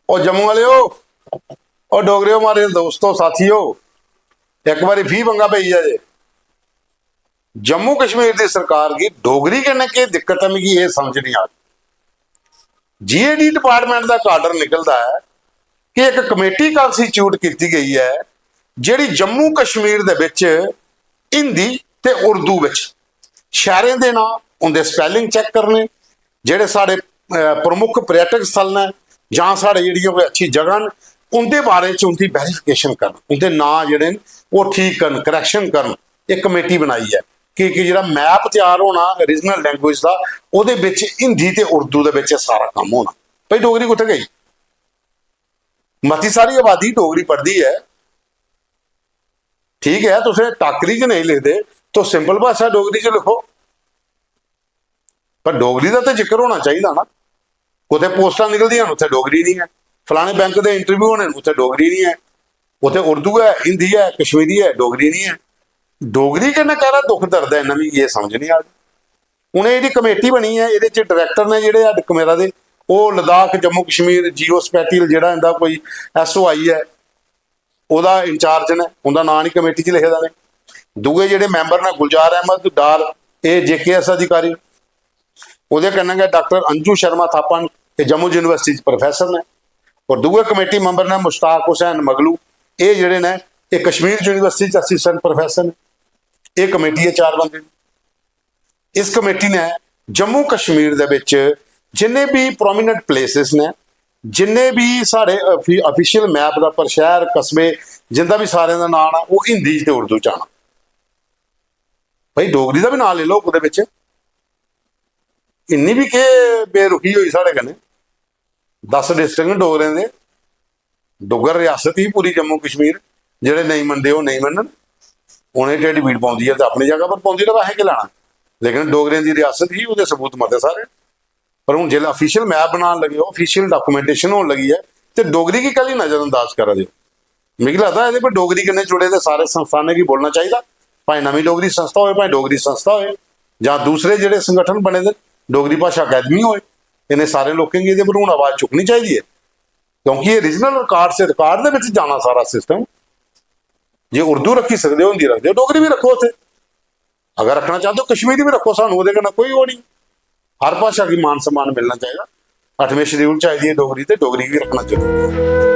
और जम्मू वाले हो और डोगरे हो हमारे दोस्तों साथियों, एक बार फी पंगा पई जाए जम्मू कश्मीर की सरकार की डोगरी कहने की दिक्कत है। मिगी ये समझ नहीं आ रही। जीएडी डिपार्टमेंट का आर्डर निकलता है कि एक कमेटी कॉन्स्टिट्यूट की गई है जिहड़ी जम्मू कश्मीर दे विच हिंदी ते उर्दू विच शहरों के नाम उनके स्पैलिंग चैक करने, जिहड़े साढ़े प्रमुख पर्यटक स्थल ने जां साढ़े जिहड़ियां कोई अच्छी जगह न उनके बारे च उनकी वैरीफिकेशन करन, उनके नाम जिहड़े न वो ठीक करन, करैक्शन करन। एक कमेटी बनाई है कि जिहड़ा मैप तैयार होना रीजनल लैंगुएज का उहदे विच हिंदी ते उर्दू दे विच सारा काम होना। भाई डोगरी कुत्थे गई? मती सारी आबादी डोगरी पढ़ती है, ठीक है, तुसें टाकरी च नहीं लिखते तो सिंपल भाषा डोगरी च लिखो, पर डोगरी का तो जिक्र होना चाहिए ना। कुछ पोस्टां निकलदियां उत्थे डोगरी नहीं है, फलाने बैंक के इंटरव्यू होने उत्थे डोगरी नहीं है, उत्थे उर्दू है, हिंदी है, कश्मीरी है, डोगरी नहीं है। डोगरी कहना कह रहा दुख दर्द है, इन्हें भी ये समझ नहीं आ रही। उन्हें ये कमेटी बनी है, ये डायरैक्टर ने जोड़े कमेरा दे वो लद्दाख जम्मू कश्मीर जियो स्पैटियल जो इनका कोई SOI है वह इंचार्ज ने, उनका नाम ही कमेटी च लिखे ने। दूए जोड़े मैंबर ने गुलजार अहमद डार, ये JKS अधिकारी, वो कहना गया डॉक्टर अंजू शर्मा थापन, ये जम्मू यूनिवर्सिटी प्रोफैसर ने। और दूए कमेटी मैंबर ने मुश्ताक हुसैन मगलू, ये जोड़े ने ये कश्मीर यूनिवर्सिटी असिस्टेंट प्रोफैसर ने। ये कमेटी है 4 बंदे। इस कमेटी ने जम्मू कश्मीर दे विच जिन्ने भी प्रोमीनेंट प्लेसिस ने, जिन्ने भी साढ़े ऑफिशियल मैप का पर शहर कस्बे जिंदा भी सारे का नाम है वो हिंदी ते उर्दू च आना। भाई डोगरी का भी नाम ले लो उहदे विच। इन्नी भी के बेरुखी हुई साढ़े कन्नै। 10 डिस्ट्रिक्ट डोगरें दे, डोगर रियासत ही पूरी जम्मू कश्मीर, जेडे नहीं मनते वो नहीं मनन, उन्हें ढिड पीड़ पाउंदी है तो अपनी जगह पर पाउंदी, वैसे के लाना। लेकिन डोगरें की रियासत ही वो सबूत मते सारे। पर हूँ जो ऑफिशियल मैप बनाने लगे, ऑफिशियल डॉक्यूमेंटेशन होने लगी है, तो डोगरी की कल ही नज़रअंदाज करा दे। मिगी लगता है ये डोगरी कन्नै जुड़े तो सारे संस्थानें की बोलना चाहिए, भाई नवी डोगरी संस्था हो, भाई डोगरी संस्था हो, या दूसरे जोड़े संगठन बने दे, डोगरी भाषा अकैडमी हो, इन्हें सारे लोगों की ये पर हूँ आवाज़ चुकनी चाहिए है, क्योंकि ये रीजनल रिकॉर्ड से रिकॉर्ड के जाना सारा सिस्टम। जे उर्दू रखी सकते हो, हिंदी रखते हो, डोगरी भी रखो उसे। अगर रखना चाहते हो कश्मीरी भी रखो, सानू वो कोई वो नहीं। हर भाषा की मान सम्मान मिलना चाहिए। 8वें शेड्यूल चाहिए डोगरी, तो डोगरी भी रखना चाहिए।